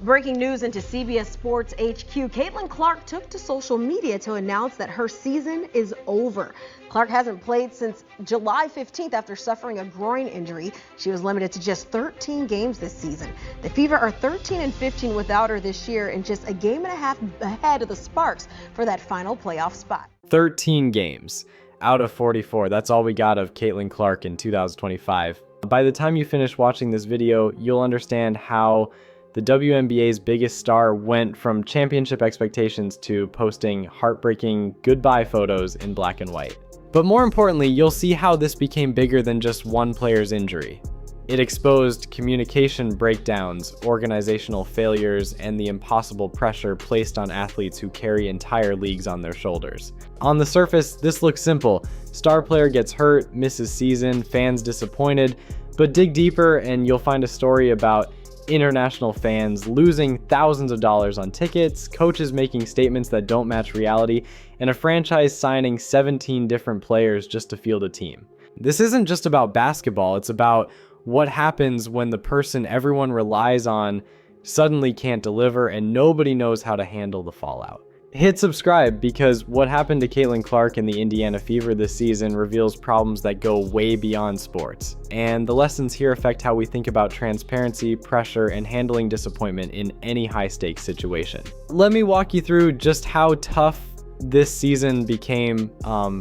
Breaking news into CBS Sports HQ, Caitlin Clark took to social media to announce that her season is over. Clark hasn't played since July 15th after suffering a groin injury. She was limited to just 13 games this season. The Fever are 13-15 without her this year and just a game and a half ahead of the Sparks for that final playoff spot. 13 games out of 44. That's all we got of Caitlin Clark in 2025. By the time you finish watching this video, you'll understand how the WNBA's biggest star went from championship expectations to posting heartbreaking goodbye photos in black and white. But more importantly, you'll see how this became bigger than just one player's injury. It exposed communication breakdowns, organizational failures, and the impossible pressure placed on athletes who carry entire leagues on their shoulders. On the surface, this looks simple. Star player gets hurt, misses season, fans disappointed, but dig deeper and you'll find a story about international fans losing thousands of dollars on tickets, coaches making statements that don't match reality, and a franchise signing 17 different players just to field a team. This isn't just about basketball, it's about what happens when the person everyone relies on suddenly can't deliver and nobody knows how to handle the fallout. Hit subscribe because what happened to Caitlin Clark in the Indiana Fever this season reveals problems that go way beyond sports. And the lessons here affect how we think about transparency, pressure, and handling disappointment in any high-stakes situation. Let me walk you through just how tough this season became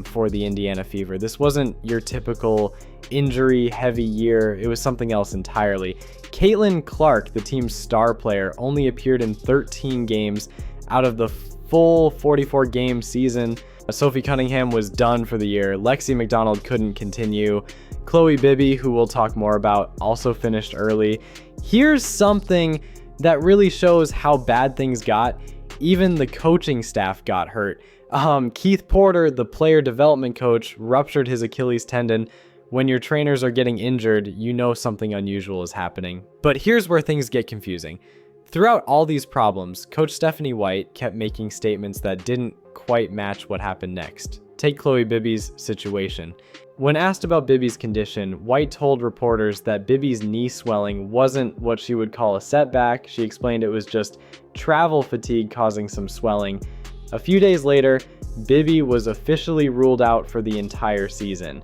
for the Indiana Fever. This wasn't your typical injury-heavy year. It was something else entirely. Caitlin Clark, the team's star player, only appeared in 13 games out of the full 44-game season. Sophie Cunningham was done for the year. Lexi McDonald couldn't continue. Chloe Bibby, who we'll talk more about, also finished early. Here's something that really shows how bad things got. Even the coaching staff got hurt. Keith Porter, the player development coach, ruptured his Achilles tendon. When your trainers are getting injured, you know something unusual is happening. But here's where things get confusing. Throughout all these problems, Coach Stephanie White kept making statements that didn't quite match what happened next. Take Chloe Bibby's situation. When asked about Bibby's condition, White told reporters that Bibby's knee swelling wasn't what she would call a setback. She explained it was just travel fatigue causing some swelling. A few days later, Bibby was officially ruled out for the entire season.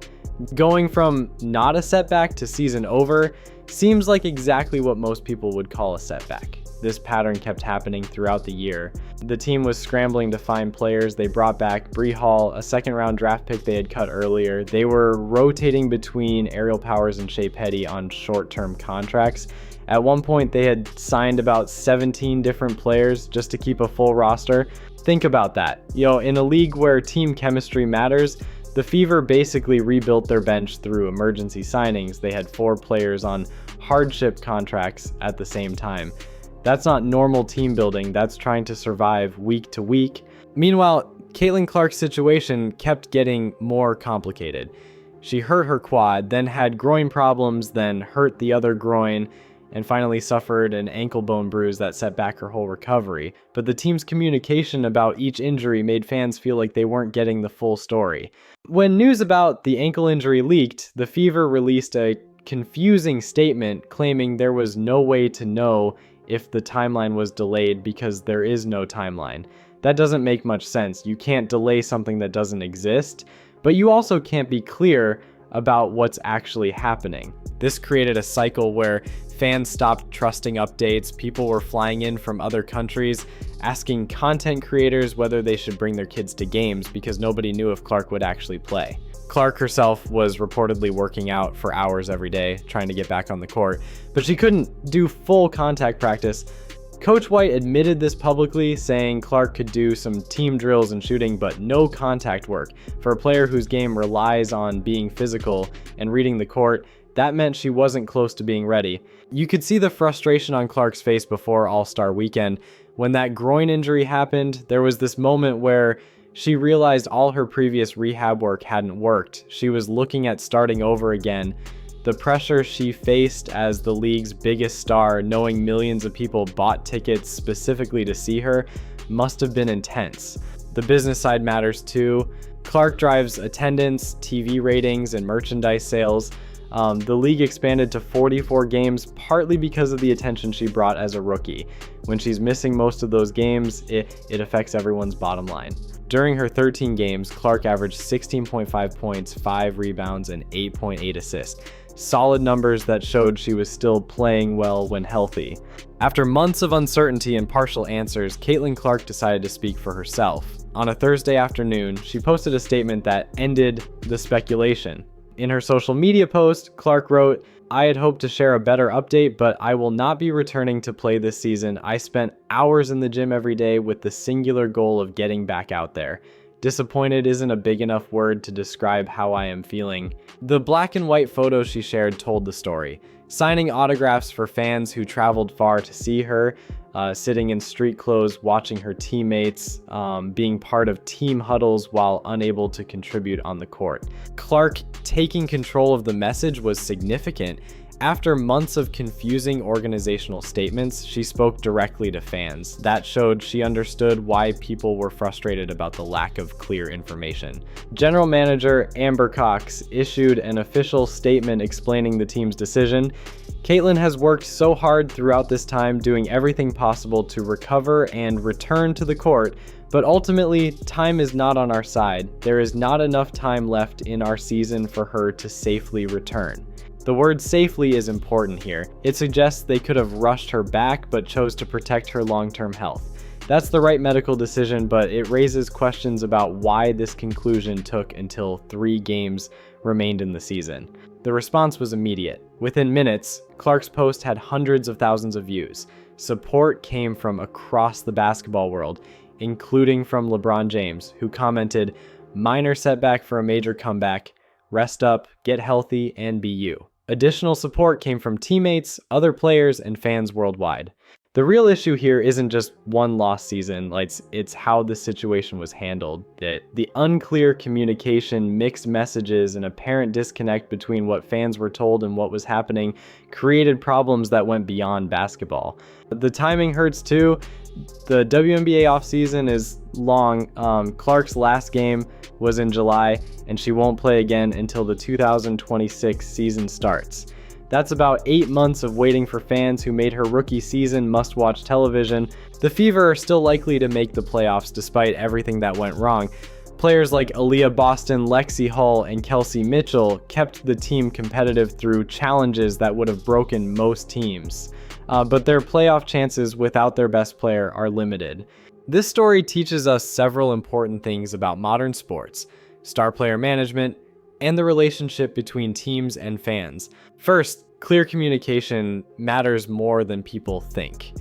Going from not a setback to season over seems like exactly what most people would call a setback. This pattern kept happening throughout the year. The team was scrambling to find players. They brought back Bree Hall, a second-round draft pick they had cut earlier. They were rotating between Aerial Powers and Shea Petty on short-term contracts. At one point, they had signed about 17 different players just to keep a full roster. Think about that. In a league where team chemistry matters, the Fever basically rebuilt their bench through emergency signings. They had 4 players on hardship contracts at the same time. That's not normal team building, that's trying to survive week to week. Meanwhile, Caitlin Clark's situation kept getting more complicated. She hurt her quad, then had groin problems, then hurt the other groin, and finally suffered an ankle bone bruise that set back her whole recovery. But the team's communication about each injury made fans feel like they weren't getting the full story. When news about the ankle injury leaked, the Fever released a confusing statement claiming there was no way to know if the timeline was delayed because there is no timeline. That doesn't make much sense. You can't delay something that doesn't exist, but you also can't be clear about what's actually happening. This created a cycle where fans stopped trusting updates. People were flying in from other countries, asking content creators whether they should bring their kids to games because nobody knew if Clark would actually play. Clark herself was reportedly working out for hours every day, trying to get back on the court, but she couldn't do full contact practice. Coach White admitted this publicly, saying Clark could do some team drills and shooting, but no contact work. For a player whose game relies on being physical and reading the court, that meant she wasn't close to being ready. You could see the frustration on Clark's face before All-Star Weekend. When that groin injury happened, there was this moment where she realized all her previous rehab work hadn't worked. She was looking at starting over again. The pressure she faced as the league's biggest star, knowing millions of people bought tickets specifically to see her, must have been intense. The business side matters too. Clark drives attendance, TV ratings, and merchandise sales. The league expanded to 44 games partly because of the attention she brought as a rookie. When she's missing most of those games, it affects everyone's bottom line. During her 13 games, Clark averaged 16.5 points, 5 rebounds, and 8.8 assists. Solid numbers that showed she was still playing well when healthy. After months of uncertainty and partial answers, Caitlin Clark decided to speak for herself. On a Thursday afternoon, she posted a statement that ended the speculation. In her social media post, Clark wrote, "I had hoped to share a better update, but I will not be returning to play this season. I spent hours in the gym every day with the singular goal of getting back out there. Disappointed isn't a big enough word to describe how I am feeling." The black and white photo she shared told the story. Signing autographs for fans who traveled far to see her, sitting in street clothes, watching her teammates, being part of team huddles while unable to contribute on the court. Clark taking control of the message was significant. After months of confusing organizational statements, she spoke directly to fans. That showed she understood why people were frustrated about the lack of clear information. General Manager Amber Cox issued an official statement explaining the team's decision. Caitlin has worked so hard throughout this time, doing everything possible to recover and return to the court, but ultimately, time is not on our side. There is not enough time left in our season for her to safely return. The word safely is important here. It suggests they could have rushed her back but chose to protect her long-term health. That's the right medical decision, but it raises questions about why this conclusion took until 3 games remained in the season. The response was immediate. Within minutes, Clark's post had hundreds of thousands of views. Support came from across the basketball world, including from LeBron James, who commented, "Minor setback for a major comeback. Rest up, get healthy, and be you." Additional support came from teammates, other players, and fans worldwide. The real issue here isn't just one lost season, it's how the situation was handled. The unclear communication, mixed messages, and apparent disconnect between what fans were told and what was happening created problems that went beyond basketball. The timing hurts too. The WNBA offseason is long. Clark's last game was in July, and she won't play again until the 2026 season starts. That's about 8 months of waiting for fans who made her rookie season must-watch television. The Fever are still likely to make the playoffs despite everything that went wrong. Players like Aaliyah Boston, Lexi Hull, and Kelsey Mitchell kept the team competitive through challenges that would have broken most teams. But their playoff chances without their best player are limited. This story teaches us several important things about modern sports, star player management, and the relationship between teams and fans. First, clear communication matters more than people think.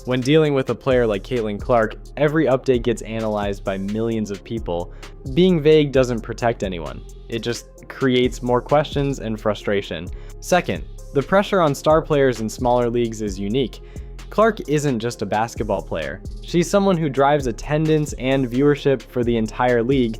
When dealing with a player like Caitlin Clark, every update gets analyzed by millions of people. Being vague doesn't protect anyone. It just creates more questions and frustration. Second, the pressure on star players in smaller leagues is unique. Clark isn't just a basketball player. She's someone who drives attendance and viewership for the entire league.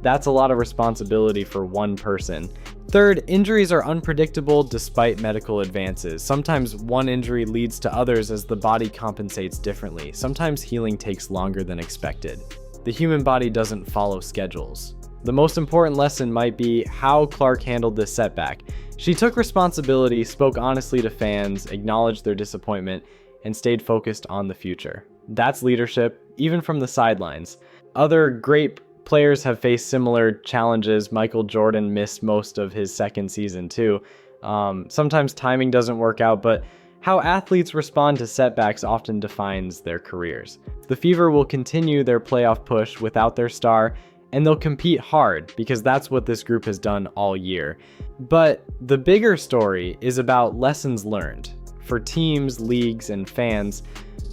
That's a lot of responsibility for one person. Third, injuries are unpredictable despite medical advances. Sometimes one injury leads to others as the body compensates differently. Sometimes healing takes longer than expected. The human body doesn't follow schedules. The most important lesson might be how Clark handled this setback. She took responsibility, spoke honestly to fans, acknowledged their disappointment, and stayed focused on the future. That's leadership, even from the sidelines. Other great players have faced similar challenges. Michael Jordan missed most of his second season too. Sometimes timing doesn't work out, but how athletes respond to setbacks often defines their careers. The Fever will continue their playoff push without their star, and they'll compete hard because that's what this group has done all year. But the bigger story is about lessons learned for teams, leagues, and fans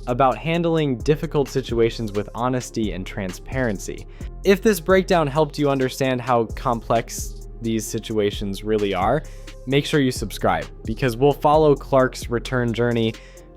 about handling difficult situations with honesty and transparency. If this breakdown helped you understand how complex these situations really are, make sure you subscribe because we'll follow Clark's return journey.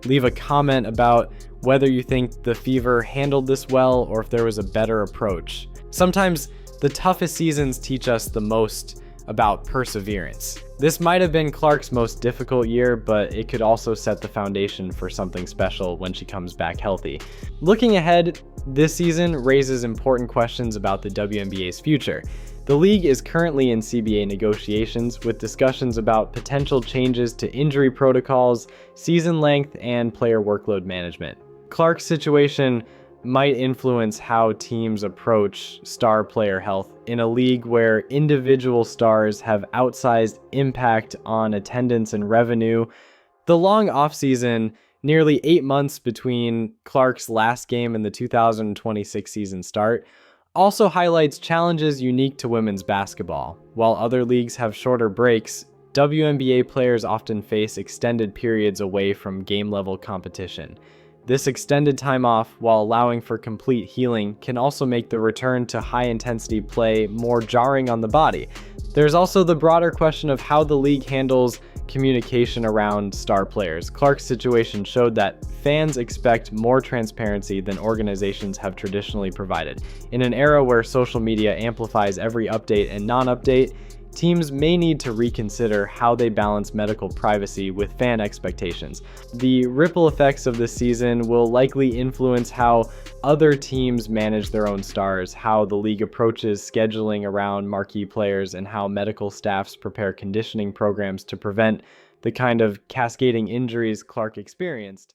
Leave a comment about whether you think the Fever handled this well or if there was a better approach. Sometimes the toughest seasons teach us the most about perseverance. This might have been Clark's most difficult year, but it could also set the foundation for something special when she comes back healthy. Looking ahead, this season raises important questions about the WNBA's future. The league is currently in CBA negotiations with discussions about potential changes to injury protocols, season length, and player workload management. Clark's situation might influence how teams approach star player health in a league where individual stars have outsized impact on attendance and revenue. The long offseason, nearly 8 months between Clark's last game and the 2026 season start, also highlights challenges unique to women's basketball. While other leagues have shorter breaks, WNBA players often face extended periods away from game-level competition. This extended time off, while allowing for complete healing, can also make the return to high-intensity play more jarring on the body. There's also the broader question of how the league handles communication around star players. Clark's situation showed that fans expect more transparency than organizations have traditionally provided. In an era where social media amplifies every update and non-update, teams may need to reconsider how they balance medical privacy with fan expectations. The ripple effects of this season will likely influence how other teams manage their own stars, how the league approaches scheduling around marquee players, and how medical staffs prepare conditioning programs to prevent the kind of cascading injuries Clark experienced.